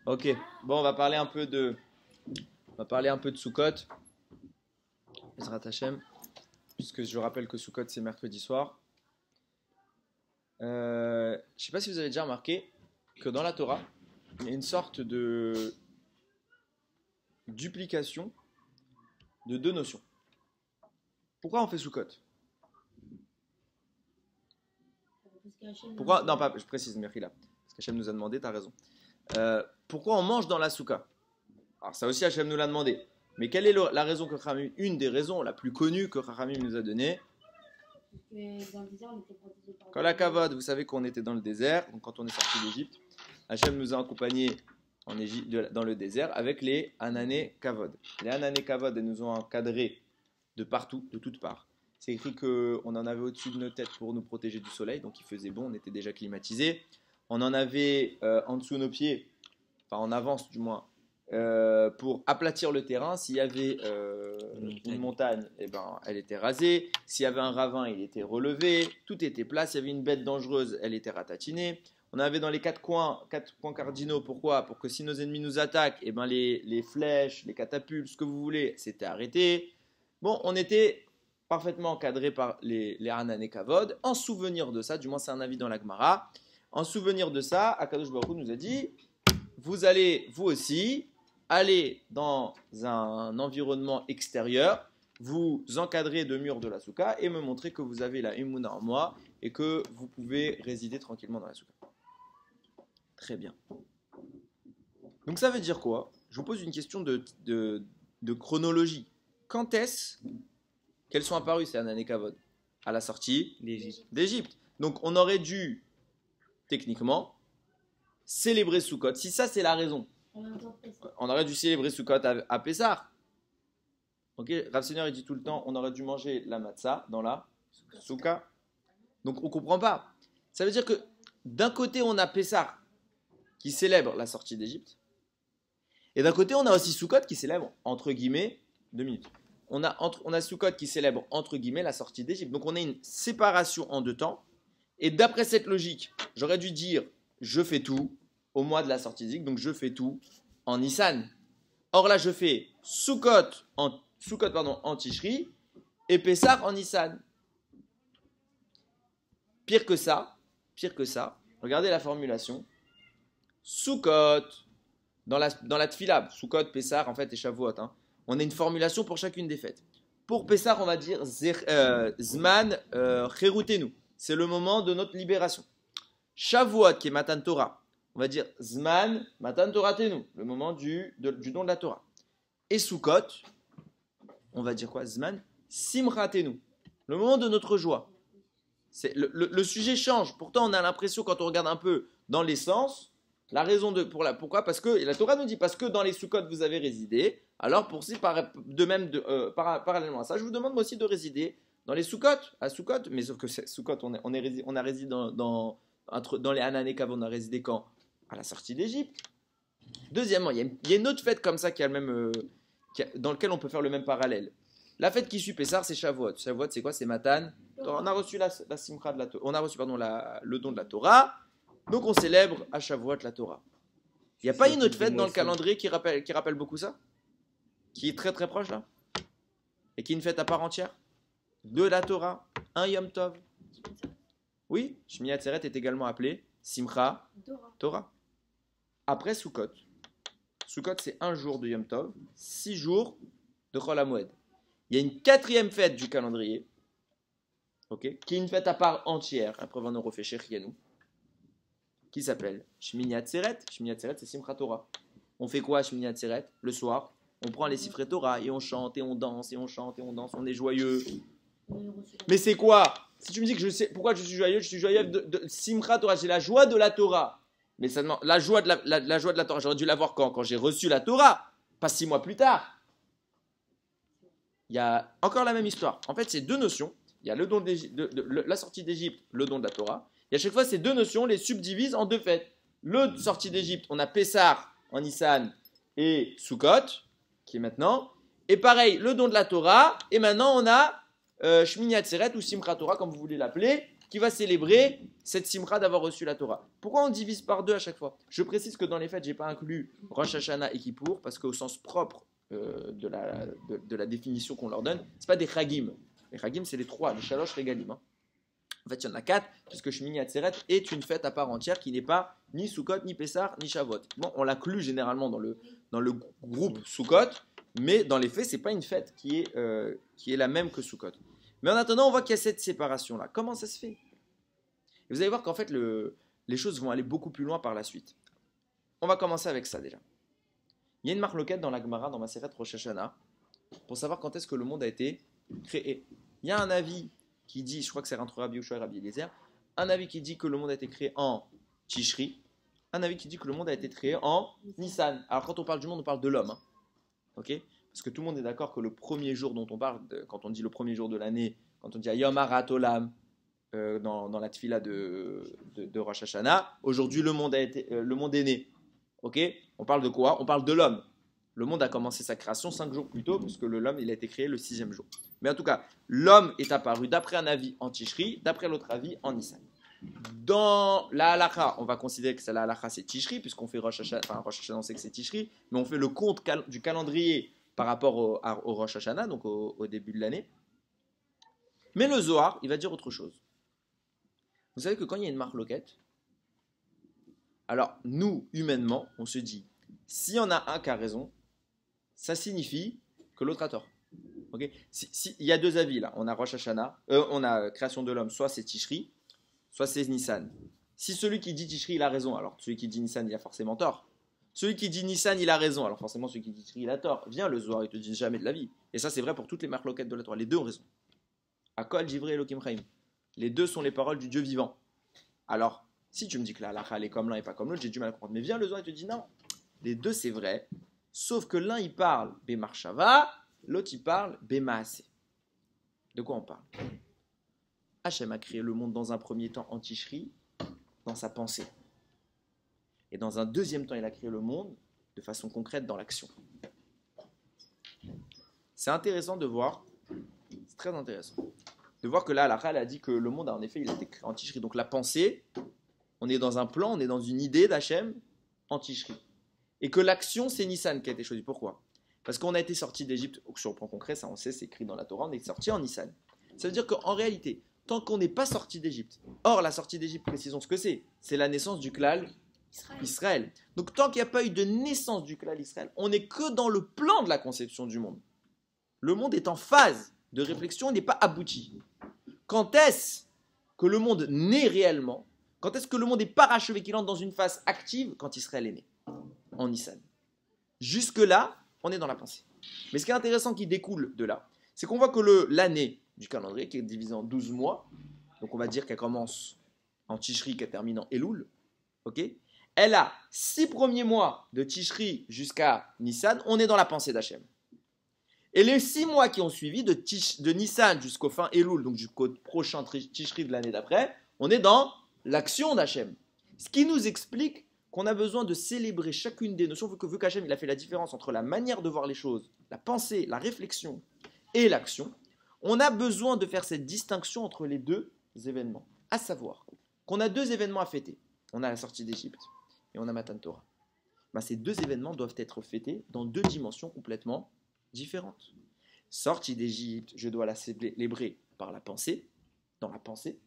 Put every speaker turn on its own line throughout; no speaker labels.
Ok, bon, on va parler un peu de Sukkot, Ezrat Hashem, puisque je rappelle que Sukkot c'est mercredi soir. Je ne sais pas si vous avez déjà remarqué que dans la Torah, il y a une sorte de duplication de deux notions. Pourquoi on fait Sukkot? Pourquoi? Non, pas, je précise, Mechila, parce qu'Hachem nous a demandé, tu as raison. Pourquoi on mange dans la Souka? Alors ça aussi Hachem nous l'a demandé. Mais quelle est la raison que Chachamim, une des raisons la plus connue que Chachamim nous a donnée?
Dans le désert, on était protégés par
Quand la Kavod, vous savez qu'on était dans le désert, donc quand on est sorti d'Égypte, Hachem nous a accompagnés en Égypte, dans le désert avec les Anané Kavod. Les Anané Kavod, elles nous ont encadrés de partout, de toutes parts. C'est écrit qu'on en avait au-dessus de nos têtes pour nous protéger du soleil, donc il faisait bon, on était déjà climatisés. On en avait en dessous de nos pieds, enfin en avance du moins, pour aplatir le terrain. S'il y avait une montagne, eh ben, elle était rasée. S'il y avait un ravin, il était relevé. Tout était plat. S'il y avait une bête dangereuse, elle était ratatinée. On avait dans les quatre points cardinaux. Pourquoi? Pour que si nos ennemis nous attaquent, eh ben, les flèches, les catapultes, ce que vous voulez, c'était arrêté. Bon, on était parfaitement encadré par les Hanan et Kavod. En souvenir de ça, du moins c'est un avis dans la Gemara, en souvenir de ça, Akadosh Baruch Hu nous a dit, vous allez, vous aussi, aller dans un environnement extérieur, vous encadrer de murs de la souka et me montrer que vous avez la Emouna en moi et que vous pouvez résider tranquillement dans la souka. Très bien. Donc ça veut dire quoi? Je vous pose une question de chronologie. Quand est-ce qu'elles sont apparues ces Hanan et Kavod? À la sortie d'Égypte. Donc on aurait dû, techniquement, célébrer Sukkot. Si ça c'est la raison, on aurait dû célébrer Sukkot à Pessah. Ok, Rav Seigneur il dit tout le temps, on aurait dû manger la matzah dans la Souka. Donc on ne comprend pas. Ça veut dire que d'un côté on a Pessah qui célèbre la sortie d'Égypte, et d'un côté on a aussi Sukkot qui célèbre entre guillemets 2 minutes. On a Sukkot qui célèbre entre guillemets la sortie d'Égypte. Donc on a une séparation en deux temps. Et d'après cette logique, j'aurais dû dire je fais tout au mois de la sortie d'Égypte, donc je fais tout en Nissan. Or là je fais Sukkot en Tishri et Pessah en Nissan. Pire que ça, regardez la formulation. Sukkot dans la Tfila, Sukkot, Pessah en fait et Shavuot, on a une formulation pour chacune des fêtes. Pour Pessah, on va dire Zman Cherutenu. C'est le moment de notre libération. Shavuot, qui est Matan Torah, on va dire Zman Matan Toratenu, le moment du don de la Torah. Et Sukkot, on va dire quoi? Zman Simratenu, le moment de notre joie. Le sujet change. Pourtant, on a l'impression, quand on regarde un peu dans les sens, la raison pourquoi? Parce que la Torah nous dit parce que dans les Sukkot vous avez résidé. Alors parallèlement à ça, je vous demande moi aussi de résider dans les Sukkot, à Sukkot. Mais sauf que Sukkot, on a résidé dans les Hanan et Kavod, on a résidé quand? À la sortie d'Égypte. Deuxièmement, il y a une autre fête comme ça qui a le même, dans laquelle on peut faire le même parallèle. La fête qui suit Pessah, c'est Shavuot. Shavuot, c'est quoi? C'est Matan. On a reçu la simcha de la Torah. On a reçu le don de la Torah. Donc on célèbre à Shavuot la Torah. Il n'y a pas une autre fête dans le calendrier qui rappelle beaucoup ça? Qui est très très proche là? Et qui est une fête à part entière? De la Torah, un Yom Tov. Oui, Shmini Atzeret est également appelé Simcha Torah. Après Sukkot. Sukkot c'est un jour de Yom Tov, 6 jours de Chol HaMoed. Il y a une quatrième fête du calendrier, okay, qui est une fête à part entière, après on refait Shechianu, qui s'appelle Shmini Atzeret. Shmini Atzeret c'est Simcha Torah. On fait quoi à Shmini Atzeret? Le soir, on prend les Sifrei Torah et on chante et on danse et on chante et on danse, on est joyeux. Mais c'est quoi? Si tu me dis que je sais pourquoi je suis joyeux de Simcha Torah, j'ai la joie de la Torah. Mais ça demande la joie de la Torah, j'aurais dû l'avoir quand j'ai reçu la Torah, pas 6 mois plus tard. Il y a encore la même histoire. En fait, c'est deux notions. Il y a le don la sortie d'Égypte, le don de la Torah. Et à chaque fois, ces deux notions les subdivisent en deux fêtes. Le sortie d'Égypte, on a Pessah en Nissan et Sukkot, qui est maintenant. Et pareil, le don de la Torah. Et maintenant, on a Shmini Atzeret ou Simchat Torah, comme vous voulez l'appeler, qui va célébrer cette simra d'avoir reçu la Torah. Pourquoi on divise par deux à chaque fois? Je précise que dans les fêtes, je n'ai pas inclus Rosh Hashanah et Kippour, parce qu'au sens propre de la définition qu'on leur donne, ce n'est pas des chagim. Les chagim, c'est les trois, les shalosh regalim. En fait, il y en a 4, puisque Shmini Atzeret est une fête à part entière qui n'est pas ni Sukkot, ni Pessah, ni Shavuot. Bon, on l'inclut généralement dans le groupe Sukkot, mais dans les faits, ce n'est pas une fête qui est la même que Sukkot. Mais en attendant, on voit qu'il y a cette séparation-là. Comment ça se fait? Et vous allez voir qu'en fait, les choses vont aller beaucoup plus loin par la suite. On va commencer avec ça déjà. Il y a une marloquette dans la Gemara, dans Maseret Rosh Hashanah, pour savoir quand est-ce que le monde a été créé. Il y a un avis qui dit, je crois que c'est entre Rabbi Yehoshua et Rabbi Eliezer, un avis qui dit que le monde a été créé en Tishri, un avis qui dit que le monde a été créé en Nissan. Alors quand on parle du monde, on parle de l'homme. Hein. Ok? Parce que tout le monde est d'accord que le premier jour dont on parle, quand on dit le premier jour de l'année, quand on dit Yom Harat Olam, dans la tfila de Rosh Hashanah, aujourd'hui le monde est né. Ok? On parle de quoi? On parle de l'homme. Le monde a commencé sa création 5 jours plus tôt, puisque l'homme il a été créé le 6e jour. Mais en tout cas, l'homme est apparu d'après un avis en Tishri, d'après l'autre avis en Nissan. Dans la halakha, on va considérer que la halakha c'est Tishri, puisqu'on fait Rosh Hashanah, enfin Rosh Hashanah on sait que c'est Tishri, mais on fait le compte du calendrier par rapport au Rosh Hashanah, donc au début de l'année. Mais le Zohar, il va dire autre chose. Vous savez que quand il y a une marloquette, alors nous, humainement, on se dit, s'il y en a un qui a raison, ça signifie que l'autre a tort. Okay? Il y a deux avis là, on a Rosh Hashanah, on a création de l'homme, soit c'est Tishri, soit c'est Nissan. Si celui qui dit Tishri il a raison, alors celui qui dit Nissan il a forcément tort. Celui qui dit Nissan il a raison, alors forcément celui qui dit Tishri il a tort. Viens, le Zohar il te dit jamais de la vie. Et ça c'est vrai pour toutes les marloquettes de la Torah, les deux ont raison. Akol, Jivrei, Elokim Chaim. Les deux sont les paroles du Dieu vivant. Alors, si tu me dis que la halakha elle est comme l'un et pas comme l'autre, j'ai du mal à comprendre. Mais viens, le Zohar il te dit non, les deux c'est vrai, sauf que l'un il parle Bemarshava, l'autre il parle Bemaase. De quoi on parle? Hachem a créé le monde dans un premier temps en Tishri, dans sa pensée. Et dans un deuxième temps, il a créé le monde de façon concrète dans l'action. C'est intéressant de voir, c'est très intéressant, de voir que là, la Halakha a dit que le monde, en effet, il a été créé en Tishri. Donc la pensée, on est dans un plan, on est dans une idée d'Hachem en Tishri. Et que l'action, c'est Nissan qui a été choisi. Pourquoi? Parce qu'on a été sorti d'Égypte, sur le plan concret, ça on sait, c'est écrit dans la Torah, on est sorti en Nissan. Ça veut dire qu'en réalité, tant qu'on n'est pas sorti d'Égypte, or la sortie d'Égypte, précisons ce que c'est la naissance du klal Israël. Donc tant qu'il n'y a pas eu de naissance du klal Israël, on n'est que dans le plan de la conception du monde. Le monde est en phase de réflexion, il n'est pas abouti. Quand est-ce que le monde naît réellement? Quand est-ce que le monde est parachevé, qu'il entre dans une phase active? Quand Israël est né, en Nissan. Jusque-là, on est dans la pensée. Mais ce qui est intéressant qui découle de là, c'est qu'on voit que l'année du calendrier, qui est divisée en 12 mois, donc on va dire qu'elle commence en Tishri, qu'elle termine en Elul, ok? Elle a 6 premiers mois de Tishri jusqu'à Nissan, on est dans la pensée d'Hachem. Et les 6 mois qui ont suivi, de Nissan jusqu'au fin Elul, donc jusqu'au prochain Tishri de l'année d'après, on est dans l'action d'Hachem. Ce qui nous explique qu'on a besoin de célébrer chacune des notions, vu qu'Hachem il a fait la différence entre la manière de voir les choses, la pensée, la réflexion et l'action. On a besoin de faire cette distinction entre les deux événements. À savoir qu'on a 2 événements à fêter. On a la sortie d'Égypte et on a Matan Torah. Ben, ces 2 événements doivent être fêtés dans 2 dimensions complètement différentes. Sortie d'Égypte, je dois la célébrer par la pensée, dans la pensée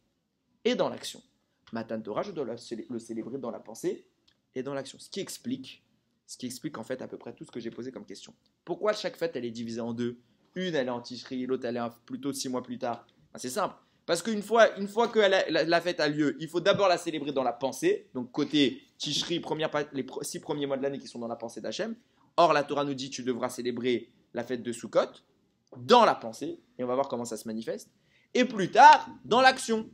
et dans l'action. Matan Torah, je dois le célébrer dans la pensée et dans l'action. Ce qui explique en fait à peu près tout ce que j'ai posé comme question. Pourquoi chaque fête elle est divisée en 2? Une elle est en Tishri, l'autre elle est plutôt 6 mois plus tard. Ben, c'est simple. Parce qu'une fois que la fête a lieu, il faut d'abord la célébrer dans la pensée. Donc côté Tishri, les 6 premiers mois de l'année qui sont dans la pensée d'Hachem. Or la Torah nous dit tu devras célébrer la fête de Sukkot dans la pensée. Et on va voir comment ça se manifeste. Et plus tard, dans l'action.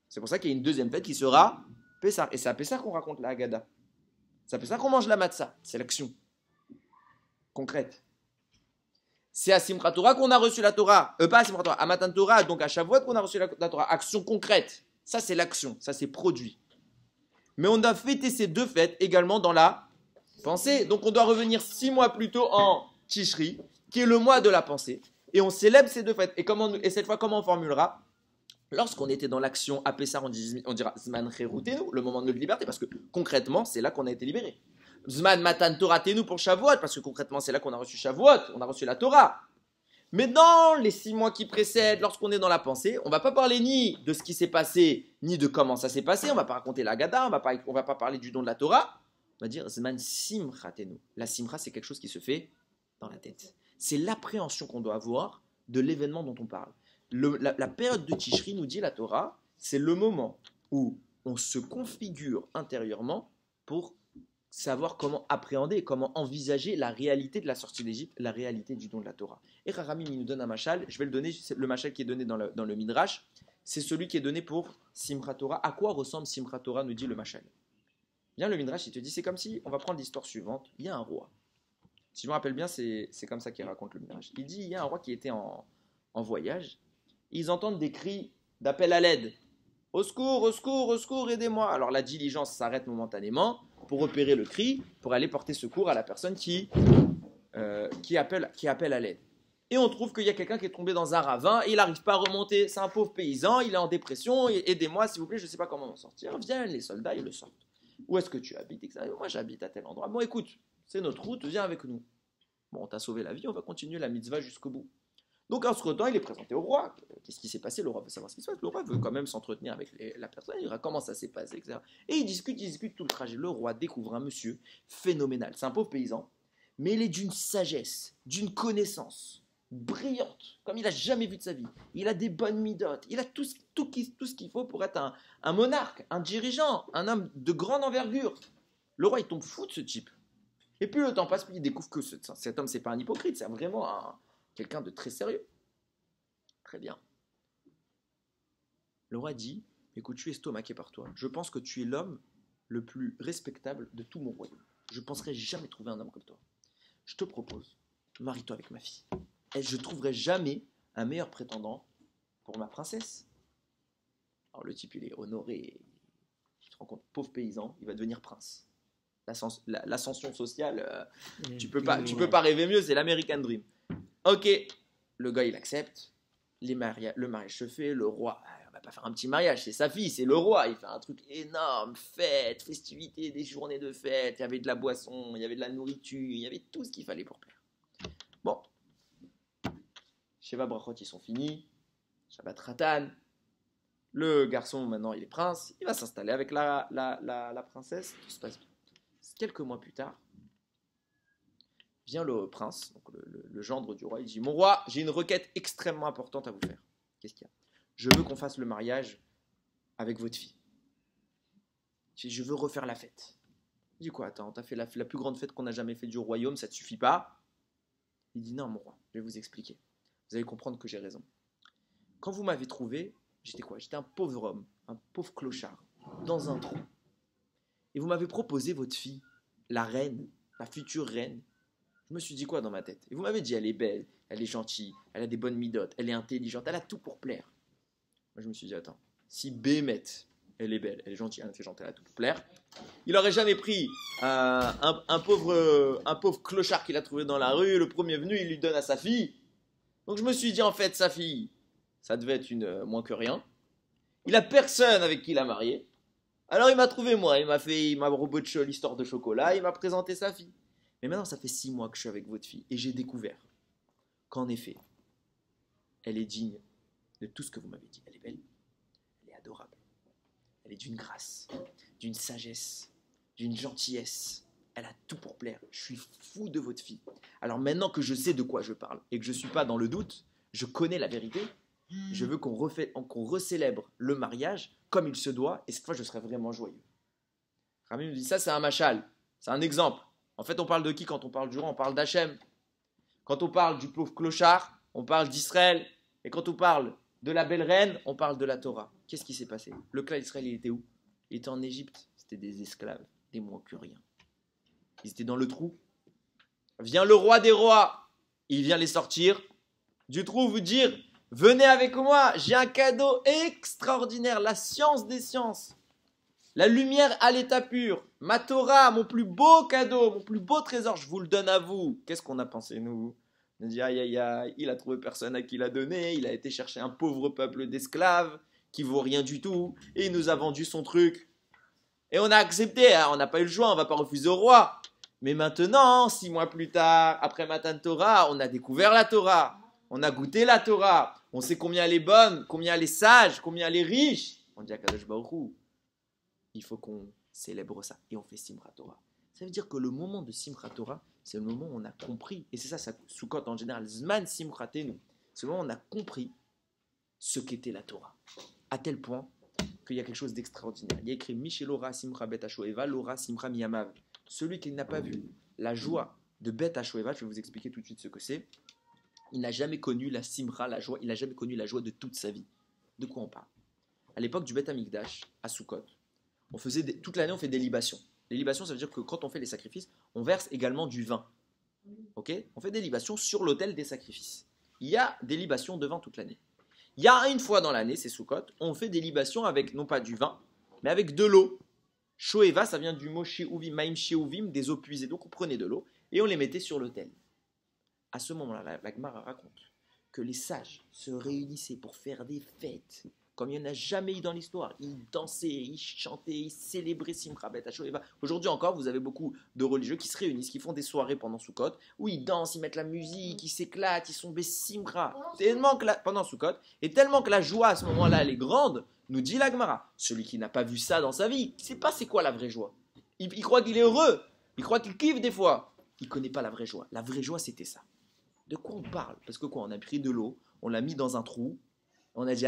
C'est pour ça qu'il y a une deuxième fête qui sera Pessah. Et c'est à Pessah qu'on raconte la Haggadah. C'est à Pessah qu'on mange la matzah. C'est l'action concrète. C'est à Simchat Torah qu'on a reçu la Torah. Pas à Simchat Torah, à Matan Torah, donc à Shavuot qu'on a reçu la Torah. Action concrète. Ça, c'est l'action. Ça, c'est produit. Mais on a fêté ces 2 fêtes également dans la pensée. Donc, on doit revenir 6 mois plus tôt en Tishri, qui est le mois de la pensée. Et on célèbre ces 2 fêtes. Et cette fois, comment on formulera? Lorsqu'on était dans l'action à Pessar, on dira Zman Cherutenu, le moment de notre liberté, parce que concrètement, c'est là qu'on a été libéré. Zman Matan Toratenu pour Shavuot, parce que concrètement, c'est là qu'on a reçu Shavuot, on a reçu la Torah. Mais dans les 6 mois qui précèdent, lorsqu'on est dans la pensée, on ne va pas parler ni de ce qui s'est passé, ni de comment ça s'est passé, on ne va pas raconter la Gada, on ne va pas parler du don de la Torah, on va dire Zman Simchatenu. La Simcha, c'est quelque chose qui se fait dans la tête. C'est l'appréhension qu'on doit avoir de l'événement dont on parle. La période de Tishri, nous dit la Torah, c'est le moment où on se configure intérieurement pour savoir comment appréhender, comment envisager la réalité de la sortie d'Égypte, la réalité du don de la Torah. Et Rahamim, il nous donne un machal, je vais le donner, le machal qui est donné dans le Midrash, c'est celui qui est donné pour Simchat Torah. À quoi ressemble Simchat Torah, nous dit le machal. Bien, le Midrash, il te dit, c'est comme si, on va prendre l'histoire suivante, il y a un roi. Si je me rappelle bien, c'est comme ça qu'il raconte le Midrash. Il dit, il y a un roi qui était en voyage, ils entendent des cris d'appel à l'aide. Au secours, au secours, au secours, aidez-moi. Alors la diligence s'arrête momentanément pour repérer le cri, pour aller porter secours à la personne qui appelle à l'aide. Et on trouve qu'il y a quelqu'un qui est tombé dans un ravin et il n'arrive pas à remonter. C'est un pauvre paysan, il est en dépression, aidez-moi s'il vous plaît, je ne sais pas comment m'en sortir. Viennent les soldats, ils le sortent. Où est-ce que tu habites? Moi j'habite à tel endroit. Bon écoute, c'est notre route, viens avec nous. Bon, on t'a sauvé la vie, on va continuer la mitzvah jusqu'au bout. Donc en ce temps, il est présenté au roi. Qu'est-ce qui s'est passé? Le roi veut savoir ce qui se passe. Le roi veut quand même s'entretenir avec la personne. Il dira comment ça s'est passé, etc. Et il discute tout le trajet. Le roi découvre un monsieur phénoménal. C'est un pauvre paysan, mais il est d'une sagesse, d'une connaissance brillante, comme il n'a jamais vu de sa vie. Il a des bonnes midotes. Il a tout ce qu'il faut pour être un monarque, un dirigeant, un homme de grande envergure. Le roi, il tombe fou de ce type. Et plus le temps passe, plus il découvre que cet homme, c'est pas un hypocrite, c'est vraiment quelqu'un de très sérieux. Très bien. Le roi dit, écoute, je suis estomaqué par toi. Je pense que tu es l'homme le plus respectable de tout mon royaume. Je ne penserai jamais trouver un homme comme toi. Je te propose, marie-toi avec ma fille. Et je ne trouverai jamais un meilleur prétendant pour ma princesse. Alors le type, il est honoré. Tu te rends compte, pauvre paysan, il va devenir prince. L'ascension sociale, tu peux pas rêver mieux, c'est l'American Dream. Ok, le gars il accepte, le mariage se fait, le roi, on va pas faire un petit mariage, c'est sa fille, c'est le roi, il fait un truc énorme, fête, festivité, des journées de fête, il y avait de la boisson, il y avait de la nourriture, il y avait tout ce qu'il fallait pour plaire. Bon, Sheva Brachot ils sont finis, Shabbat Ratan, le garçon maintenant il est prince, il va s'installer avec la princesse, tout se passe bien. Quelques mois plus tard, vient le prince, donc le gendre du roi, il dit « Mon roi, j'ai une requête extrêmement importante à vous faire. » Qu'est-ce qu'il y a? Je veux qu'on fasse le mariage avec votre fille. Je veux refaire la fête. Il dit quoi? Attends, t'as fait la plus grande fête qu'on a jamais fait du royaume, ça te suffit pas? Il dit non, mon roi, je vais vous expliquer. Vous allez comprendre que j'ai raison. Quand vous m'avez trouvé, j'étais quoi? J'étais un pauvre homme, un pauvre clochard, dans un trou. Et vous m'avez proposé votre fille, la reine, la future reine. Je me suis dit quoi dans ma tête? Et vous m'avez dit, elle est belle, elle est gentille, elle a des bonnes midotes, elle est intelligente, elle a tout pour plaire. Moi, je me suis dit, attends, si Bémet, elle est belle, elle est gentille, elle est intelligente, elle a tout pour plaire, il n'aurait jamais pris un pauvre clochard qu'il a trouvé dans la rue, le premier venu, il lui donne à sa fille. Donc je me suis dit, en fait, sa fille, ça devait être une moins que rien. Il a personne avec qui la marier. Alors il m'a trouvé moi, il m'a reboté l'histoire de chocolat, il m'a présenté sa fille. Mais maintenant, ça fait 6 mois que je suis avec votre fille et j'ai découvert qu'en effet, elle est digne de tout ce que vous m'avez dit. Elle est belle, elle est adorable, elle est d'une grâce, d'une sagesse, d'une gentillesse. Elle a tout pour plaire. Je suis fou de votre fille. Alors maintenant que je sais de quoi je parle et que je ne suis pas dans le doute, je connais la vérité, je veux qu'on recélèbre le mariage comme il se doit et cette fois, je serai vraiment joyeux. Rami me dit ça, c'est un machal, c'est un exemple. En fait, on parle de qui quand on parle du roi? On parle d'Hachem. Quand on parle du pauvre clochard, on parle d'Israël. Et quand on parle de la belle reine, on parle de la Torah. Qu'est-ce qui s'est passé? Le clan d'Israël, il était où? Il était en Égypte. C'était des esclaves, des moins que rien. Ils étaient dans le trou. Vient le roi des rois. Il vient les sortir du trou, vous dire, venez avec moi, j'ai un cadeau extraordinaire, la science des sciences. La lumière à l'état pur, ma Torah, mon plus beau cadeau, mon plus beau trésor, je vous le donne à vous. Qu'est-ce qu'on a pensé, nous? On a dit, aïe, aïe, aïe, il a trouvé personne à qui l'a donné, il a été chercher un pauvre peuple d'esclaves, qui vaut rien du tout, et il nous a vendu son truc. Et on a accepté, hein, on n'a pas eu le choix, on va pas refuser au roi. Mais maintenant, 6 mois plus tard, après Matan Torah, on a découvert la Torah, on a goûté la Torah, on sait combien elle est bonne, combien elle est sage, combien elle est riche. On dit à Kadosh Baruch Hu, il faut qu'on célèbre ça, et on fait Simchat Torah. Ça veut dire que le moment de Simchat Torah, c'est le moment où on a compris, et c'est ça Sukkot en général, Zman Simchatenu, c'est le moment où on a compris ce qu'était la Torah. À tel point qu'il y a quelque chose d'extraordinaire. Il y a écrit Michelora Simcha Bet Hashoeva, Lora Simcha Miyamav. Celui qui n'a pas vu la joie de Bet Hashoeva, je vais vous expliquer tout de suite ce que c'est, il n'a jamais connu la Simcha, la joie, il n'a jamais connu la joie de toute sa vie. De quoi on parle? À l'époque du Bet Hamikdash, à Sukkot, toute l'année on fait des libations. Les libations, ça veut dire que quand on fait les sacrifices, on verse également du vin. Ok? On fait des libations sur l'autel des sacrifices. Il y a des libations de vin toute l'année. Il y a une fois dans l'année, c'est Sukkot, on fait des libations avec non pas du vin, mais avec de l'eau. Shoeva, ça vient du mot sheuvim, maim sheuvim, des eaux puisées. Donc on prenait de l'eau et on les mettait sur l'autel. À ce moment-là, la Gemara raconte que les sages se réunissaient pour faire des fêtes, comme il n'y en a jamais eu dans l'histoire. Ils dansaient, ils chantaient, ils célébraient Simcha Bet Hashoeva. Aujourd'hui encore, vous avez beaucoup de religieux qui se réunissent, qui font des soirées pendant Sukkot, où ils dansent, ils mettent la musique, ils s'éclatent, ils sont Simcha. Pendant Sukkot, et tellement que la joie à ce moment-là, elle est grande, nous dit la Gemara. Celui qui n'a pas vu ça dans sa vie, il ne sait pas c'est quoi la vraie joie. Il croit qu'il est heureux, il croit qu'il kiffe des fois. Il ne connaît pas la vraie joie. La vraie joie, c'était ça. De quoi on parle? Parce que quoi, on a pris de l'eau, on l'a mis dans un trou, on a dit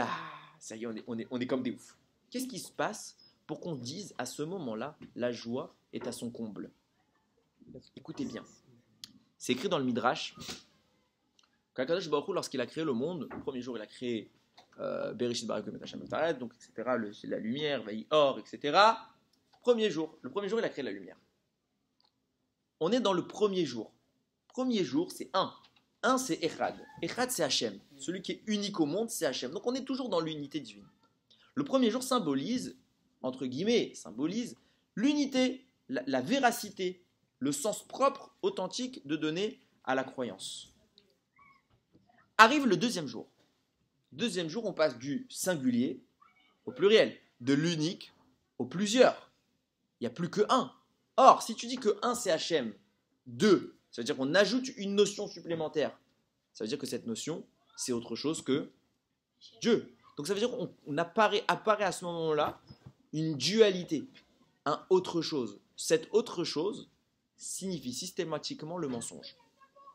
ça y est, on est comme des oufs. Qu'est-ce qui se passe pour qu'on dise à ce moment-là, la joie est à son comble? Écoutez bien. C'est écrit dans le Midrash qu'Akadosh Baruch Hu, lorsqu'il a créé le monde, le premier jour, il a créé Bereshit bara Elokim et Hashem Taret, donc etc., la lumière, Vayi Or, etc. Le premier jour, il a créé la lumière. On est dans le premier jour. Premier jour, c'est un. Un, c'est Echad. Echad, c'est Hachem. Celui qui est unique au monde, c'est Hachem. Donc on est toujours dans l'unité divine. Le premier jour symbolise, entre guillemets, l'unité, la véracité, le sens propre, authentique de donner à la croyance. Arrive le deuxième jour. Deuxième jour, on passe du singulier au pluriel, de l'unique au plusieurs. Il n'y a plus que un. Or, si tu dis que un, c'est Hachem, deux, ça veut dire qu'on ajoute une notion supplémentaire. Ça veut dire que cette notion, c'est autre chose que Dieu. Donc ça veut dire qu'on apparaît à ce moment-là une dualité, un autre chose. Cette autre chose signifie systématiquement le mensonge.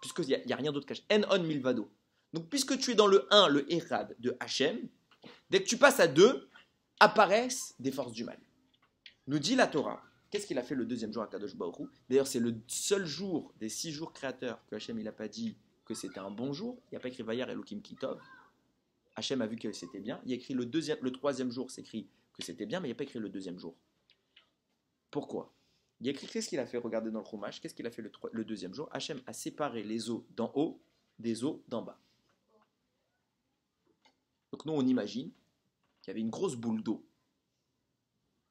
Puisqu'il n'y a rien d'autre qu'Hachem. En on milvado. Donc puisque tu es dans le 1, le Echad de Hachem, dès que tu passes à 2, apparaissent des forces du mal. Nous dit la Torah. Qu'est-ce qu'il a fait le deuxième jour à Kadosh Baruch Hu? D'ailleurs, c'est le seul jour des 6 jours créateurs que Hachem n'a pas dit que c'était un bon jour. Il n'y a pas écrit Vayar Elokim Kitov. Hachem a vu que c'était bien. Il y a écrit le troisième jour, c'est écrit que c'était bien, mais il n'y a pas écrit le deuxième jour. Pourquoi? Il y a écrit qu'est-ce qu'il a fait? Regardez dans le Chumash. Qu'est-ce qu'il a fait le deuxième jour? Hachem a séparé les eaux d'en haut des eaux d'en bas. Donc nous, on imagine qu'il y avait une grosse boule d'eau.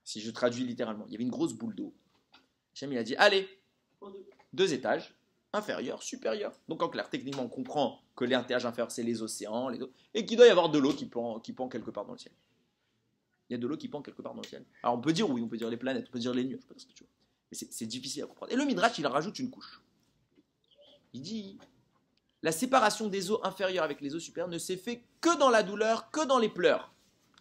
Si je traduis littéralement, il y avait une grosse boule d'eau. Hachem, il a dit, allez, 2 étages, inférieur, supérieur. Donc en clair, techniquement, on comprend que l'étage inférieur, c'est les océans, et qu'il doit y avoir de l'eau qui pend quelque part dans le ciel. Il y a de l'eau qui pend quelque part dans le ciel. Alors on peut dire oui, on peut dire les planètes, on peut dire les nuages, je sais pas ce que tu veux. Mais c'est difficile à comprendre. Et le Midrash, il en rajoute une couche. Il dit, la séparation des eaux inférieures avec les eaux supérieures ne s'est fait que dans la douleur, que dans les pleurs.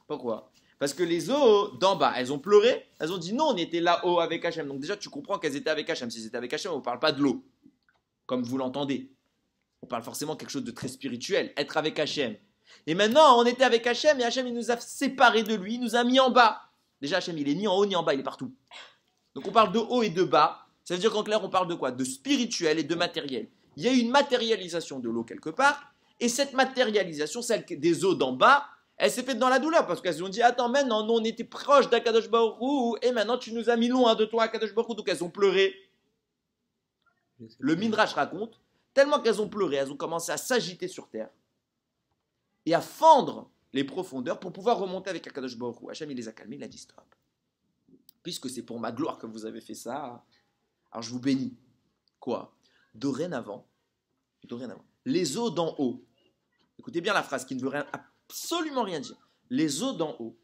Pourquoi? Parce que les eaux d'en bas, elles ont pleuré, elles ont dit non, on était là-haut avec Hachem. Donc déjà, tu comprends qu'elles étaient avec Hachem. Si elles étaient avec Hachem, on ne parle pas de l'eau, comme vous l'entendez. On parle forcément de quelque chose de très spirituel, être avec Hachem. Et maintenant, on était avec Hachem, et Hachem, il nous a séparés de lui, il nous a mis en bas. Déjà, Hachem, il est ni en haut ni en bas, il est partout. Donc on parle de haut et de bas. Ça veut dire qu'en clair, on parle de quoi? De spirituel et de matériel. Il y a une matérialisation de l'eau quelque part, et cette matérialisation, celle des eaux d'en bas, elle s'est faite dans la douleur, parce qu'elles ont dit, attends, maintenant, nous, on était proche d'Akadosh Baruch Hu, et maintenant, tu nous as mis loin de toi, Akadosh Baruch Hu, donc elles ont pleuré. Le Midrash raconte, tellement qu'elles ont pleuré, elles ont commencé à s'agiter sur terre, et à fendre les profondeurs pour pouvoir remonter avec Akadosh Baruch Hu. Hachem, il les a calmés, il a dit, stop. Puisque c'est pour ma gloire que vous avez fait ça, alors je vous bénis. Quoi? Dorénavant, les eaux d'en haut, écoutez bien la phrase qui ne veut absolument rien dire. les eaux d'en haut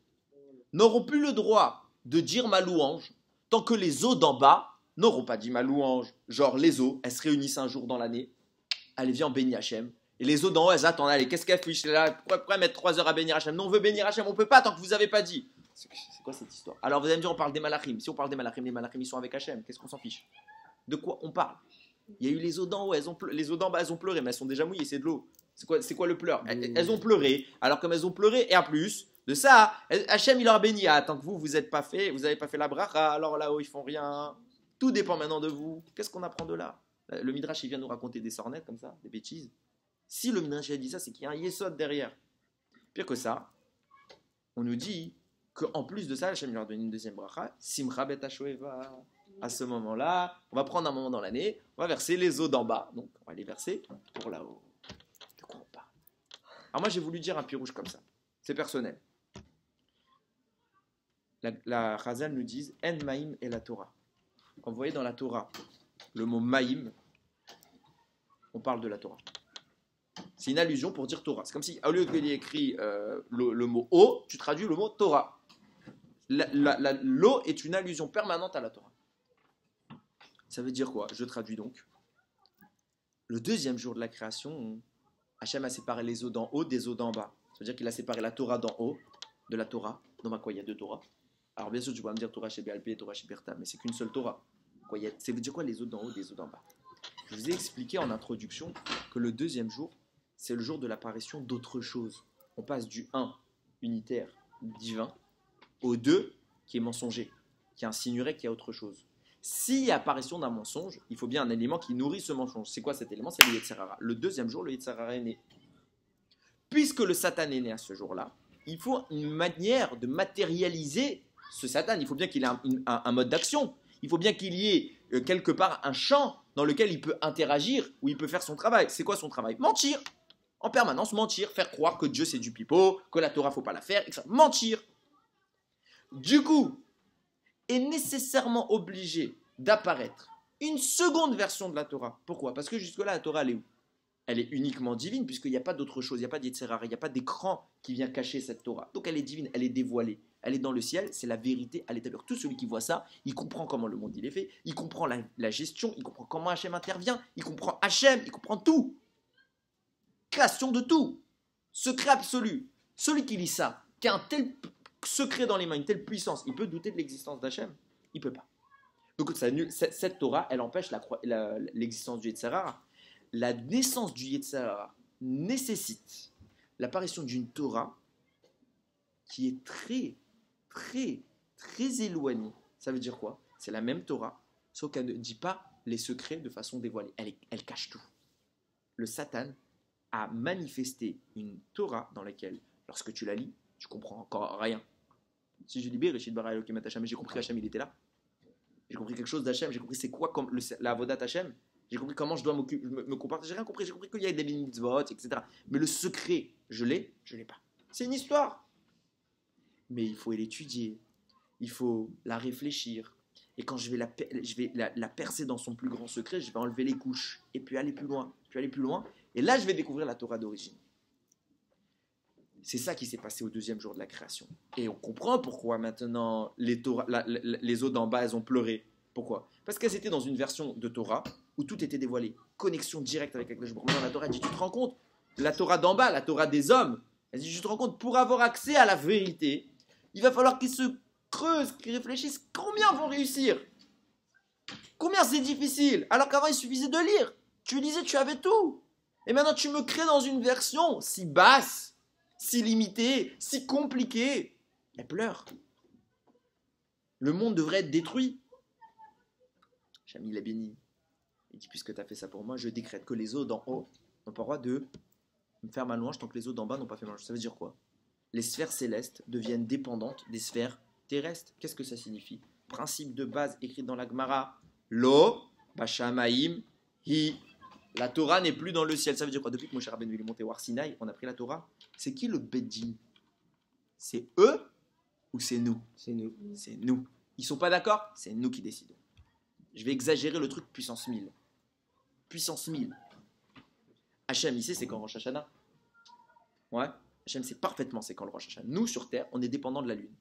n'auront plus le droit de dire ma louange tant que les eaux d'en bas n'auront pas dit ma louange. Genre les eaux, elles se réunissent un jour dans l'année, allez viens on bénit Hachem. Et les eaux d'en haut, elles attendent, allez, qu'est-ce qu'elles fichent là? Pourquoi mettre 3 heures à bénir Hachem? Non, on veut bénir Hachem, on peut pas tant que vous n'avez pas dit. C'est quoi cette histoire? Alors vous allez me dire, on parle des malachim. Si on parle des malachim, les malachim ils sont avec Hachem, qu'est-ce qu'on s'en fiche? De quoi on parle? Il y a eu les eaux d'en haut, les eaux d'en bas, elles ont pleuré, mais elles sont déjà mouillées, c'est de l'eau. C'est quoi le pleur? Elles ont pleuré, alors comme elles ont pleuré, et en plus de ça, Hachem il leur a béni. Ah, tant que vous n'avez pas fait la bracha, alors là-haut ils font rien. Tout dépend maintenant de vous. Qu'est-ce qu'on apprend de là? Le Midrash il vient nous raconter des sornettes comme ça, des bêtises. Si le Midrash a dit ça, c'est qu'il y a un yesod derrière. Pire que ça, on nous dit qu'en plus de ça, Hachem leur donne une deuxième bracha, Simcha bet HaShoeva. À ce moment-là, on va prendre un moment dans l'année, on va verser les eaux d'en bas. Donc, on va les verser pour là-haut. De quoi on parle? Alors moi, j'ai voulu dire un pirouge comme ça. C'est personnel. La Chazal nous dit En Maïm et la Torah. Quand vous voyez dans la Torah le mot Maïm, on parle de la Torah. C'est une allusion pour dire Torah. C'est comme si, au lieu qu'il y ait écrit le mot eau, tu traduis le mot Torah. L'eau est une allusion permanente à la Torah. Ça veut dire quoi? Je traduis donc. Le deuxième jour de la création, Hachem a séparé les eaux d'en haut des eaux d'en bas. Ça veut dire qu'il a séparé la Torah d'en haut de la Torah. Donc, quoi, il y a deux Torahs. Alors, bien sûr, tu vas me dire Torah chez Béalpé et Torah chez Berta, mais c'est qu'une seule Torah. Quoi, ça veut dire quoi les eaux d'en haut des eaux d'en bas? Je vous ai expliqué en introduction que le deuxième jour, c'est le jour de l'apparition d'autre chose. On passe du 1, unitaire, divin, au 2, qui est mensonger, qui insinuerait qu'il y a autre chose. S'il y a apparition d'un mensonge, il faut bien un élément qui nourrit ce mensonge. C'est quoi cet élément? C'est le Yetzer Hara. Le deuxième jour, le Yetzer Hara est né. Puisque le Satan est né à ce jour-là, il faut une manière de matérialiser ce Satan. Il faut bien qu'il ait un mode d'action. Il faut bien qu'il y ait quelque part un champ dans lequel il peut interagir, où il peut faire son travail. C'est quoi son travail? Mentir. En permanence, mentir. Faire croire que Dieu c'est du pipeau, que la Torah faut pas la faire, etc. Mentir. Du coup, est nécessairement obligé d'apparaître une seconde version de la Torah. Pourquoi? Parce que jusque-là, la Torah, elle est où? Elle est uniquement divine, puisqu'il n'y a pas d'autre chose, il n'y a pas d'Yetzer Hara, il n'y a pas d'écran qui vient cacher cette Torah. Donc elle est divine, elle est dévoilée, elle est dans le ciel, c'est la vérité à l'état pur. Tout celui qui voit ça, il comprend comment le monde il est fait, il comprend la gestion, il comprend comment Hachem intervient, il comprend Hachem, il comprend tout. Création de tout. Secret absolu. Celui qui lit ça, qui a un tel secret dans les mains, une telle puissance, il peut douter de l'existence d'Hachem? Il ne peut pas. Donc cette Torah, elle empêche l'existence du Yetzer Hara. La naissance du Yetzer Hara nécessite l'apparition d'une Torah qui est très, très, très éloignée. Ça veut dire quoi? C'est la même Torah, sauf qu'elle ne dit pas les secrets de façon dévoilée. Elle cache tout. Le Satan a manifesté une Torah dans laquelle, lorsque tu la lis, tu comprends encore rien. Si je libère Rishit bara Elokim et Hachem, j'ai compris Hachem, il était là. J'ai compris quelque chose d'Hachem, j'ai compris c'est quoi comme la avodat Hachem. J'ai compris comment je dois me comporter. J'ai rien compris, j'ai compris qu'il y a des mitzvot, etc. Mais le secret, je l'ai pas. C'est une histoire. Mais il faut l'étudier, il faut la réfléchir. Et quand je vais la percer dans son plus grand secret, je vais enlever les couches. Et puis aller plus loin, Et là, je vais découvrir la Torah d'origine. C'est ça qui s'est passé au deuxième jour de la création. Et on comprend pourquoi maintenant les eaux d'en bas, elles ont pleuré. Pourquoi? Parce qu'elles étaient dans une version de Torah où tout était dévoilé. Connexion directe avec le jour. Maintenant, la Torah dit, tu te rends compte? La Torah d'en bas, la Torah des hommes, elle dit, tu te rends compte? Pour avoir accès à la vérité, il va falloir qu'ils se creusent, qu'ils réfléchissent. Combien vont réussir? Combien c'est difficile? Alors qu'avant, il suffisait de lire. Tu lisais, tu avais tout. Et maintenant, tu me crées dans une version si basse, si limitée, si compliquée. Elle pleure. Le monde devrait être détruit. Chami l'a béni. Il dit, puisque tu as fait ça pour moi, je décrète que les eaux d'en haut n'ont pas le droit de me faire ma louange tant que les eaux d'en bas n'ont pas fait ma louange. Ça veut dire quoi? Les sphères célestes deviennent dépendantes des sphères terrestres. Qu'est-ce que ça signifie? Principe de base écrit dans la Gemara. Lo, Bashamaim, Hi. La Torah n'est plus dans le ciel. Ça veut dire quoi? Depuis que Moshe Rabbeinu est monté au Har Sinaï, on a pris la Torah. C'est qui le Beddin? C'est eux ou c'est nous?
C'est nous.
C'est nous. Ils sont pas d'accord? C'est nous qui décidons. Je vais exagérer le truc puissance 1000. Puissance 1000. Hachem, il sait c'est quand Rosh Hashanah? Ouais. Hachem sait parfaitement c'est quand le Rosh Hashanah. Nous, sur Terre, on est dépendant de la Lune.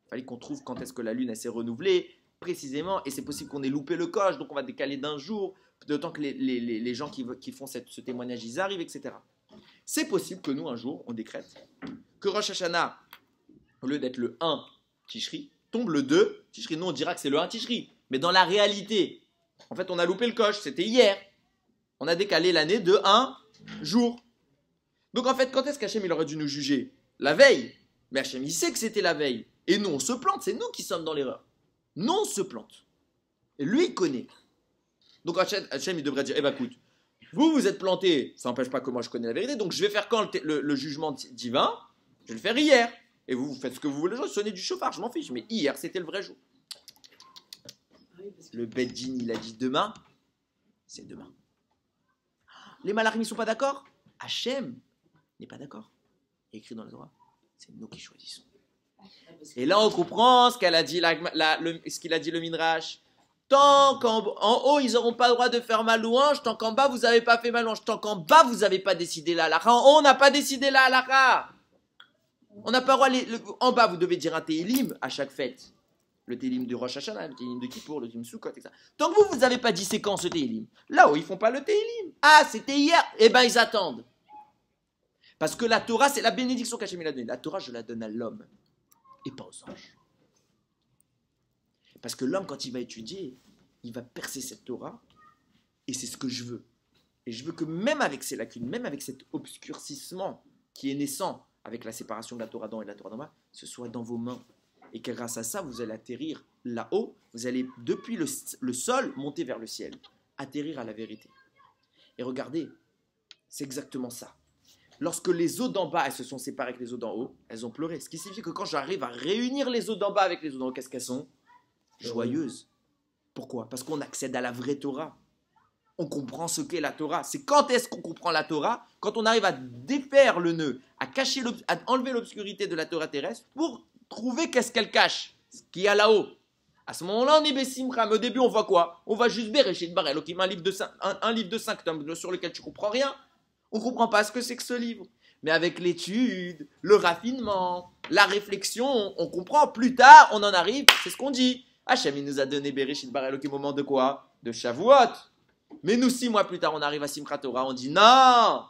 Il fallait qu'on trouve quand est-ce que la Lune, elle s'est renouvelée, précisément, et c'est possible qu'on ait loupé le coche, donc on va décaler d'un jour, de temps que les gens qui font ce témoignage, ils arrivent, etc. C'est possible que nous, un jour, on décrète que Rosh Hashanah, au lieu d'être le 1 Tishri, tombe le 2 Tishri. Nous, on dira que c'est le 1 Tishri. Mais dans la réalité, en fait, on a loupé le coche. C'était hier. On a décalé l'année de 1 jour. Donc, en fait, quand est-ce qu'Hachem, il aurait dû nous juger? La veille. Mais Hachem, il sait que c'était la veille. Et nous, on se plante. C'est nous qui sommes dans l'erreur. Nous, on se plante. Et lui, il connaît. Donc, Hachem, il devrait dire, eh bien, écoute, vous êtes planté. Ça n'empêche pas que moi, je connais la vérité. Donc, je vais faire quand le jugement divin? Je vais le faire hier. Et vous faites ce que vous voulez, sonnez du chauffard, je m'en fiche. Mais hier, c'était le vrai jour. Le Beddin, il a dit demain, c'est demain. Les malachim ne sont pas d'accord. Hachem n'est pas d'accord. Il est écrit dans le Torah, c'est nous qui choisissons. Et là, on comprend ce qu'il a dit le Midrash. Tant qu'en haut, ils n'auront pas le droit de faire ma louange, tant qu'en bas, vous n'avez pas fait ma louange, tant qu'en bas, vous n'avez pas décidé la halakha. En haut, on n'a pas décidé la halakha. On n'a pas le droit, en bas, vous devez dire un Télim à chaque fête. Le Télim de Rosh Hashanah, le Télim de Kippour, le Télim Sukkot, etc. Tant que vous n'avez pas dit c'est quand ce Télim. Là-haut, ils ne font pas le Télim. Ah, c'était hier. Eh bien, ils attendent. Parce que la Torah, c'est la bénédiction qu'Hachem a donnée. La Torah, je la donne à l'homme et pas aux anges. Parce que l'homme, quand il va étudier, il va percer cette Torah et c'est ce que je veux. Et je veux que même avec ces lacunes, même avec cet obscurcissement qui est naissant, avec la séparation de la Torah d'en et de la Torah d'en bas, ce soit dans vos mains. Et que grâce à ça, vous allez atterrir là-haut, vous allez depuis le sol monter vers le ciel, atterrir à la vérité. Et regardez, c'est exactement ça. Lorsque les eaux d'en bas, elles se sont séparées avec les eaux d'en haut, elles ont pleuré. Ce qui signifie que quand j'arrive à réunir les eaux d'en bas avec les eaux d'en haut, qu'est-ce qu'elles sont? Joyeuses. Pourquoi? Parce qu'on accède à la vraie Torah. On comprend ce qu'est la Torah. C'est quand est-ce qu'on comprend la Torah? Quand on arrive à défaire le nœud, à enlever l'obscurité de la Torah terrestre pour trouver qu'est-ce qu'elle cache, ce qu'il y a là-haut. À ce moment-là, on est Bessimcha. Mais au début, on voit quoi? On voit juste Bereshit Bara Elokim, un livre de 5 tomes sur lequel tu ne comprends rien. On ne comprend pas ce que c'est que ce livre. Mais avec l'étude, le raffinement, la réflexion, on comprend. Plus tard, on en arrive, c'est ce qu'on dit. Hachem, il nous a donné Bereshit Bara Elokim au moment de quoi? De Shavuot. Mais nous, 6 mois plus tard, on arrive à Simchat Torah, on dit non.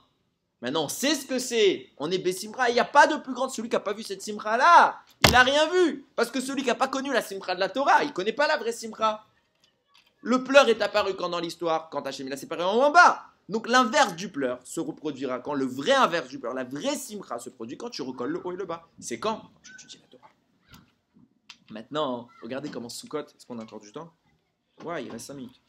Maintenant, on sait ce que c'est. On est Bessimcha. Il n'y a pas de plus grand. Celui qui n'a pas vu cette Simcha-là, il n'a rien vu. Parce que celui qui n'a pas connu la Simcha de la Torah, il ne connaît pas la vraie Simcha. Le pleur est apparu quand dans l'histoire, quand Hachem l'a séparé en bas. Donc l'inverse du pleur se reproduira quand le vrai inverse du pleur, la vraie Simcha se produit quand tu recolles le haut et le bas. C'est quand tu étudies la Torah. Maintenant, regardez comment Sukkot, est-ce qu'on a encore du temps? Ouais, il reste 5 minutes.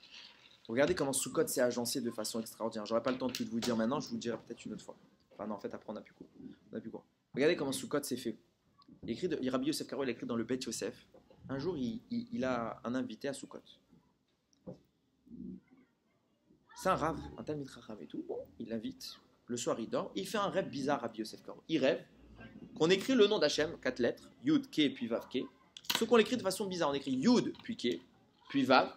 Regardez comment Sukkot s'est agencé de façon extraordinaire. J'aurais pas le temps de tout vous dire maintenant, je vous le dirai peut-être une autre fois. Enfin non, en fait, après on n'a plus court. Regardez comment Sukkot s'est fait. Rabbi Yosef Karo, il a écrit dans le Bet Yosef. Un jour, il a un invité à Sukkot. C'est un rave, un Talmid Chacham et tout. Bon, il l'invite. Le soir, il dort. Il fait un rêve bizarre, Rabbi Yosef Karo. Il rêve qu'on écrit le nom d'Hachem, 4 lettres, Yud, Ke, puis Vav, Ke. Sauf qu'on l'écrit de façon bizarre. On écrit Yud, puis Ke, puis Vav.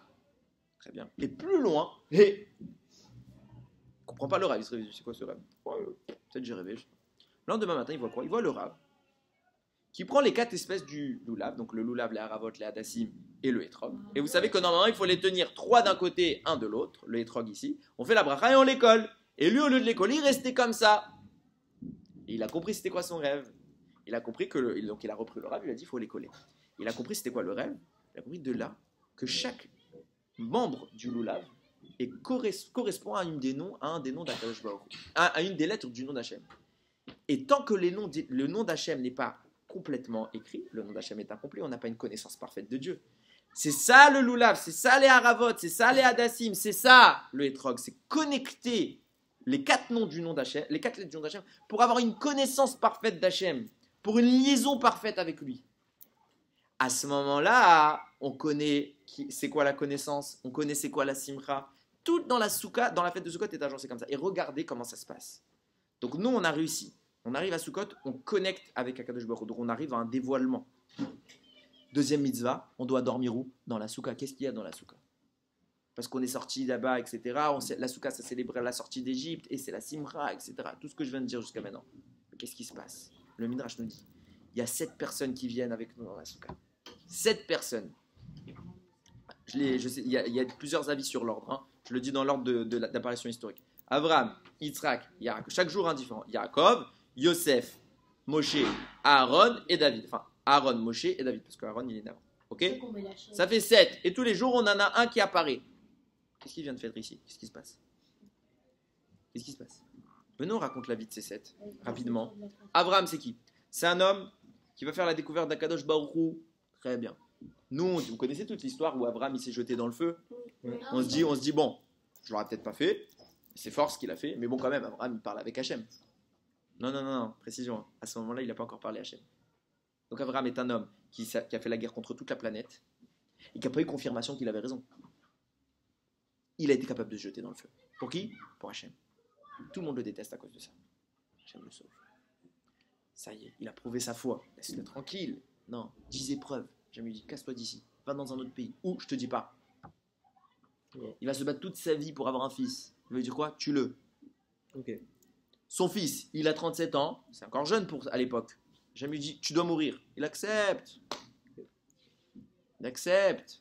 Très bien. Et plus loin, et il ne comprend pas le rêve. Il se réveille. C'est quoi ce rêve? Peut-être j'ai rêvé. Le lendemain matin, il voit quoi? Il voit le rave qui prend les 4 espèces du loulav, donc le loulav, les haravot, les hadassim et le hétrog. Et vous savez que normalement, il faut les tenir 3 d'un côté, 1 de l'autre, le hétrog ici. On fait la bracha et on les colle. Et lui, au lieu de les coller, il restait comme ça. Et il a compris c'était quoi son rêve. Il a compris que donc il a repris le rêve, il a dit il faut les coller. Il a compris c'était quoi le rêve. Il a compris de là que chaque membre du loulav et correspond à un des noms d'Akadosh Baruch Hu, à une des lettres du nom d'Hachem. Et tant que le nom d'Hachem n'est pas complètement écrit, le nom d'Hachem est incomplet, on n'a pas une connaissance parfaite de Dieu. C'est ça le loulav, c'est ça les haravot, c'est ça les hadassim, c'est ça le hétrog, c'est connecter les 4 noms du nom d'Hachem, les 4 lettres du nom d'Hachem, pour avoir une connaissance parfaite d'Hachem, pour une liaison parfaite avec lui. À ce moment-là, on connaît c'est quoi la connaissance, on connaît c'est quoi la simcha. Tout dans la souka, dans la fête de Sukkot est agencé comme ça. Et regardez comment ça se passe. Donc nous, on a réussi. On arrive à Sukkot, on connecte avec Akadosh Baruch Hu. Donc on arrive à un dévoilement. Deuxième mitzvah, on doit dormir où? Dans la souka. Qu'est-ce qu'il y a dans la souka? Parce qu'on est sorti là-bas, etc. La souka, ça célébrait la sortie d'Égypte, et c'est la simcha, etc. Tout ce que je viens de dire jusqu'à maintenant. Qu'est-ce qui se passe? Le Midrash nous dit, il y a 7 personnes qui viennent avec nous dans la soukha. 7 personnes. Je sais, il y a plusieurs avis sur l'ordre. Hein. Je le dis dans l'ordre d'apparition historique. Abraham, Yitzhak, Yaakov. Chaque jour un différent. Yaakov, Yosef, Moshe, Aaron et David. Enfin, Aaron, Moshe et David. Parce qu'Aaron, il est né avant. Ok? Ça fait 7. Et tous les jours, on en a un qui apparaît. Qu'est-ce qu'il vient de faire ici? Qu'est-ce qui se passe? Qu'est-ce qui se passe? Venez, on raconte la vie de ces 7. Rapidement. Abraham, c'est qui? C'est un homme qui va faire la découverte d'Akadosh Baruch Hu. Très bien. Nous, vous connaissez toute l'histoire où Abraham il s'est jeté dans le feu. On se dit bon, je l'aurais peut-être pas fait. C'est fort ce qu'il a fait, mais bon quand même, Abraham il parle avec Hachem. Non, précision. Hein. À ce moment-là, il n'a pas encore parlé à Hachem. Donc Abraham est un homme qui a fait la guerre contre toute la planète et qui n'a pas eu confirmation qu'il avait raison. Il a été capable de se jeter dans le feu. Pour qui? Pour Hachem. Tout le monde le déteste à cause de ça. Hachem le sauve. Ça y est, il a prouvé sa foi. Laisse-le tranquille. Non, 10 épreuves. Hachem lui dit, casse-toi d'ici. Va dans un autre pays. Où? Je te dis pas. Il va se battre toute sa vie pour avoir un fils. Il veut dire quoi? Tue-le.
Ok.
Son fils, il a 37 ans. C'est encore jeune à l'époque. Hachem lui dit, tu dois mourir. Il accepte. Il accepte.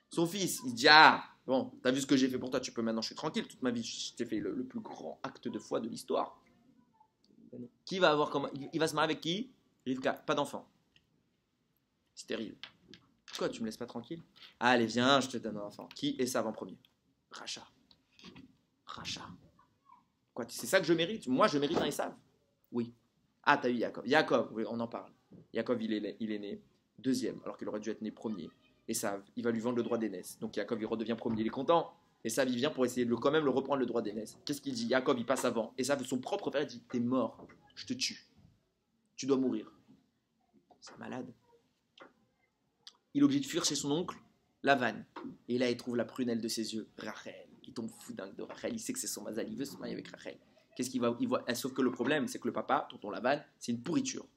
Son fils, il dit, ah, bon, t'as vu ce que j'ai fait pour toi, tu peux maintenant, je suis tranquille. Toute ma vie, je t'ai fait le plus grand acte de foi de l'histoire. Qui va avoir comment? Il va se marier avec qui? Rivka, pas d'enfant. Stérile. Quoi, tu me laisses pas tranquille? Allez, viens, je te donne un enfant. Qui est ça en premier? Racha. Quoi, c'est ça que je mérite? Moi, je mérite un Esav? Oui. Ah, t'as eu Yaakov. Yaakov, oui, on en parle. Yaakov, il est né deuxième, alors qu'il aurait dû être né premier. Esav, il va lui vendre le droit d'aînesse. Donc Yaakov, il redevient premier. Il est content. Esav, il vient pour essayer de quand même le reprendre le droit d'aînesse. Qu'est-ce qu'il dit? Yaakov, il passe avant. Esav, son propre père, il dit, t'es mort. Je te tue. Tu dois mourir. C'est malade. Il est obligé de fuir chez son oncle, Lavan. Et là, il trouve la prunelle de ses yeux, Rachel. Il tombe fou dingue de Rachel. Il sait que c'est son mazal. Il veut se marier avec Rachel. Qu'est-ce qu'il va? Il voit. Sauf que le problème, c'est que le papa, tonton Lavan, c'est une pourriture.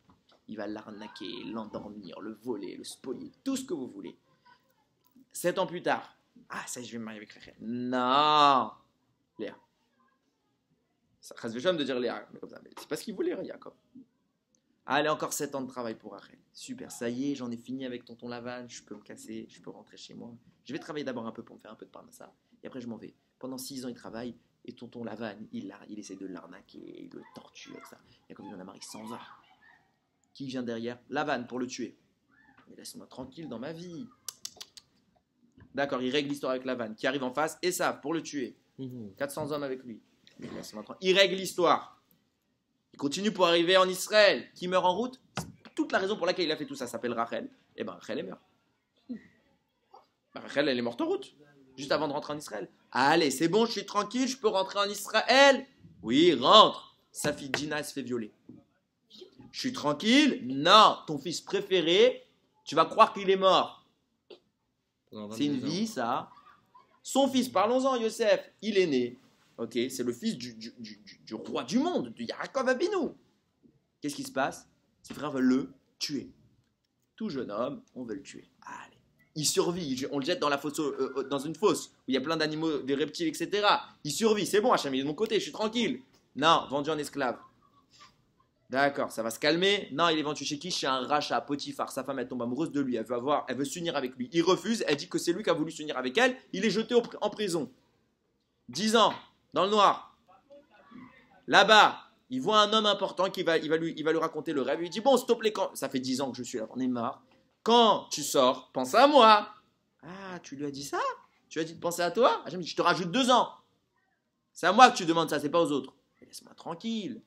Il va l'arnaquer, l'endormir, le voler, le spolier, tout ce que vous voulez. 7 ans plus tard, ah, ça y est, je vais me marier avec Rachel. Non, Léa. Ça reste de dire Léa, mais comme ça. Mais c'est pas ce qu'il voulait, Jacob. Allez, encore 7 ans de travail pour Rachel. Super, ça y est, j'en ai fini avec tonton Lavan, je peux me casser, je peux rentrer chez moi. Je vais travailler d'abord un peu pour me faire un peu de parnassa, et après je m'en vais. Pendant 6 ans, il travaille, et tonton Lavan, il essaie de l'arnaquer, il le torture, ça. Et quand il en a marre, il s'en va. Qui vient derrière? Lavan, pour le tuer. Mais laisse-moi tranquille dans ma vie. D'accord, il règle l'histoire avec Lavan. Qui arrive en face? Esav, pour le tuer. 400 hommes avec lui. Mais laisse-moi tranquille. Il règle l'histoire. Il continue pour arriver en Israël. Qui meurt en route? Toute la raison pour laquelle il a fait tout ça s'appelle Rachel. Et bien Rachel est meurt. Rachel, elle est morte en route. Juste avant de rentrer en Israël. Allez, c'est bon, je suis tranquille, je peux rentrer en Israël. Oui, rentre. Sa fille Gina, elle se fait violer. Je suis tranquille? Non, ton fils préféré, tu vas croire qu'il est mort. C'est une vie, ça. Son fils, parlons-en, Yosef, il est né. Ok, c'est le fils du roi du monde, de Yaakov Abinu. Qu'est-ce qui se passe? Ses frères veulent le tuer. Tout jeune homme, on veut le tuer. Allez. Il survit, on le jette dans, dans une fosse où il y a plein d'animaux, des reptiles, etc. Il survit, c'est bon, Hachem, il est de mon côté, je suis tranquille. Non, vendu en esclave. D'accord, ça va se calmer. Non, il est vendu chez qui? Chez un rachat, Potiphar. Sa femme, elle tombe amoureuse de lui. Elle veut s'unir avec lui. Il refuse. Elle dit que c'est lui qui a voulu s'unir avec elle. Il est jeté en prison. 10 ans, dans le noir. Là-bas, il voit un homme important qui va lui raconter le rêve. Il lui dit, bon, s'il te plaît, ça fait 10 ans que je suis là, on est marre. Quand tu sors, pense à moi. Ah, tu lui as dit ça? Tu as dit de penser à toi? Ah, je te rajoute 2 ans. C'est à moi que tu demandes ça, c'est pas aux autres. Laisse-moi tranquille.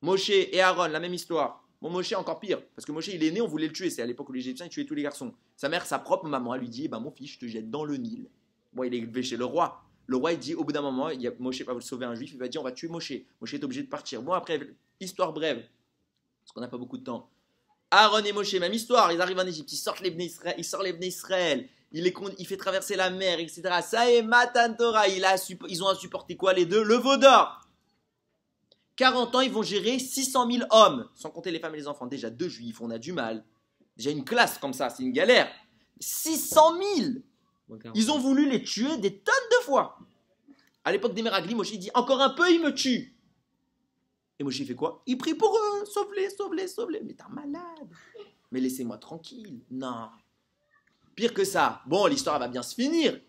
Moshe et Aaron, la même histoire. Bon, Moshe encore pire, parce que Moshe il est né, on voulait le tuer. C'est à l'époque où les Égyptiens ils tuaient tous les garçons. Sa mère, sa propre maman, elle lui dit, mon fils, je te jette dans le Nil. Bon, il est élevé chez le roi. Le roi, il dit, au bout d'un moment, Moshe va sauver un juif, il va dire, on va tuer Moshe. Moshe est obligé de partir. Bon, après, histoire brève, parce qu'on n'a pas beaucoup de temps. Aaron et Moshe, même histoire, ils arrivent en Égypte, ils sortent les Bnei Israël, il fait traverser la mer, etc. Ça est, Matan Torah, ils ont à supporter quoi les deux? Le veau d'or. 40 ans, ils vont gérer 600 000 hommes, sans compter les femmes et les enfants. Déjà 2 juifs, on a du mal. Déjà une classe comme ça, c'est une galère. 600 000. Ils ont voulu les tuer des tonnes de fois. À l'époque des Meraglim, Moshe dit, encore un peu, il me tue. Et Moshe fait quoi? Il prie pour eux, sauve-les, sauve-les, sauve-les. Mais t'es un malade. Mais laissez-moi tranquille. Non. Pire que ça. Bon, l'histoire va bien se finir.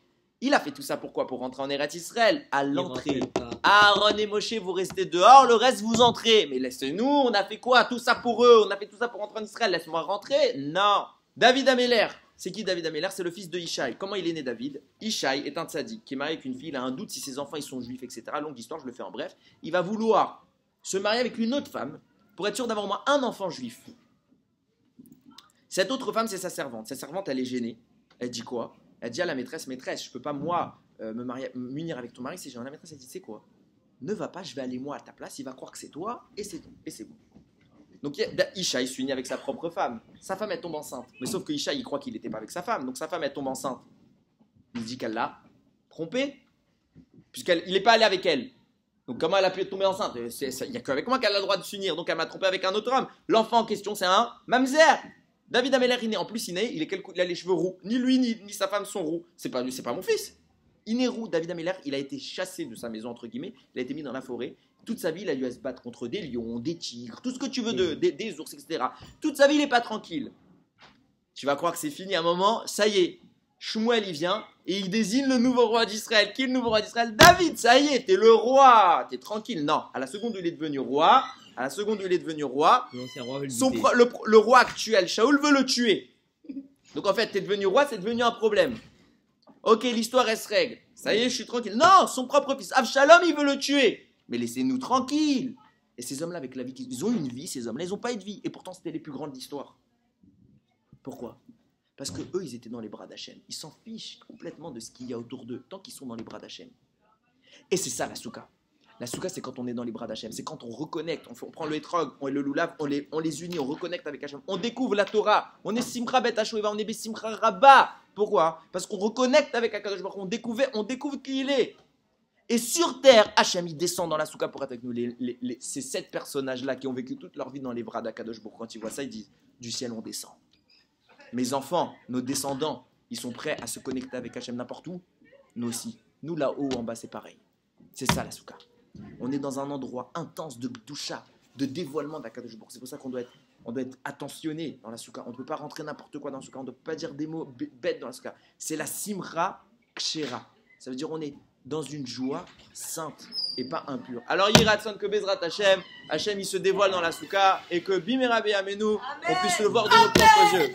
Il a fait tout ça pourquoi? Pour rentrer en Eretz Israël. À l'entrée. Aaron et Moshe, vous restez dehors, le reste, vous entrez. Mais laissez-nous, on a fait quoi? Tout ça pour eux. On a fait tout ça pour rentrer en Israël. Laisse-moi rentrer. Non. David Améler. C'est qui David Améler? C'est le fils de Ishaï. Comment il est né David? Ishaï est un tzaddik qui est marié avec une fille. Il a un doute si ses enfants ils sont juifs, etc. Longue histoire, je le fais en bref. Il va vouloir se marier avec une autre femme pour être sûr d'avoir au moins un enfant juif. Cette autre femme, c'est sa servante. Sa servante, elle est gênée. Elle dit quoi? Elle dit à la maîtresse, je peux pas moi m'unir avec ton mari si j'ai la maîtresse. Elle dit, c'est quoi? Ne va pas, je vais aller moi à ta place. Il va croire que c'est toi et c'est tout. Et c'est bon. Donc Ishaï s'unit avec sa propre femme. Sa femme, elle tombe enceinte. Mais sauf que Ishaï, il croit qu'il n'était pas avec sa femme. Donc sa femme, elle tombe enceinte. Il dit qu'elle l'a trompé. Puisqu'il n'est pas allé avec elle. Donc comment elle a pu tomber enceinte? Il n'y a qu'avec moi qu'elle a le droit de s'unir. Donc elle m'a trompé avec un autre homme. L'enfant en question, c'est un mamzer. David Améler, il est en plus, il a les cheveux roux. Ni lui, ni sa femme sont roux. C'est pas mon fils. Il est roux. David Améler, il a été chassé de sa maison, entre guillemets. Il a été mis dans la forêt. Toute sa vie, il a dû se battre contre des lions, des tigres, tout ce que tu veux, des ours, etc. Toute sa vie, il n'est pas tranquille. Tu vas croire que c'est fini à un moment. Ça y est. Shmuel, il vient et il désigne le nouveau roi d'Israël. Qui est le nouveau roi d'Israël? David, ça y est, t'es le roi. T'es tranquille. Non, à la seconde où il est devenu roi, le roi actuel, Shaoul, veut le tuer. Donc en fait, t'es devenu roi, c'est devenu un problème. Ok, l'histoire, elle se règle. Ça y est, je suis tranquille. Non, son propre fils, Avshalom, il veut le tuer. Mais laissez-nous tranquilles. Et ces hommes-là, avec la vie, ils ont une vie, ces hommes-là, ils n'ont pas eu de vie. Et pourtant, c'était les plus grands de l'histoire. Pourquoi? Parce que eux, ils étaient dans les bras d'Hachem. Ils s'en fichent complètement de ce qu'il y a autour d'eux, tant qu'ils sont dans les bras d'Hachem. Et c'est ça la souka. La souka, c'est quand on est dans les bras d'Hachem. C'est quand on reconnecte, on prend le hétrog, on le loulav, on les unit, on reconnecte avec Hachem. On découvre la Torah. On est simcha bet Hashoeva, on est simcha rabba. Pourquoi? Parce qu'on reconnecte avec Akadosh Baruch Hu. On découvre qui il est. Et sur terre, Hachem, il descend dans la souka pour être avec nous. Ces 7 personnages-là qui ont vécu toute leur vie dans les bras d'Akadosh Baruch Hu, quand ils voient ça, ils disent, du ciel on descend. Mes enfants, nos descendants, ils sont prêts à se connecter avec Hachem n'importe où. Nous aussi. Nous là-haut, en bas, c'est pareil. C'est ça la souka. On est dans un endroit intense de gdusha, de dévoilement d'Akadosh Baruch Hu. C'est pour ça qu'on doit être attentionné dans la souka. On ne peut pas rentrer n'importe quoi dans la souka. On ne doit pas dire des mots bêtes dans la souka. C'est la simra kshera. Ça veut dire on est dans une joie sainte et pas impure. Alors Yiratson que Bezrat Hachem il se dévoile dans la souka et que Bimera Beyamenu, on puisse le voir de nos propres yeux.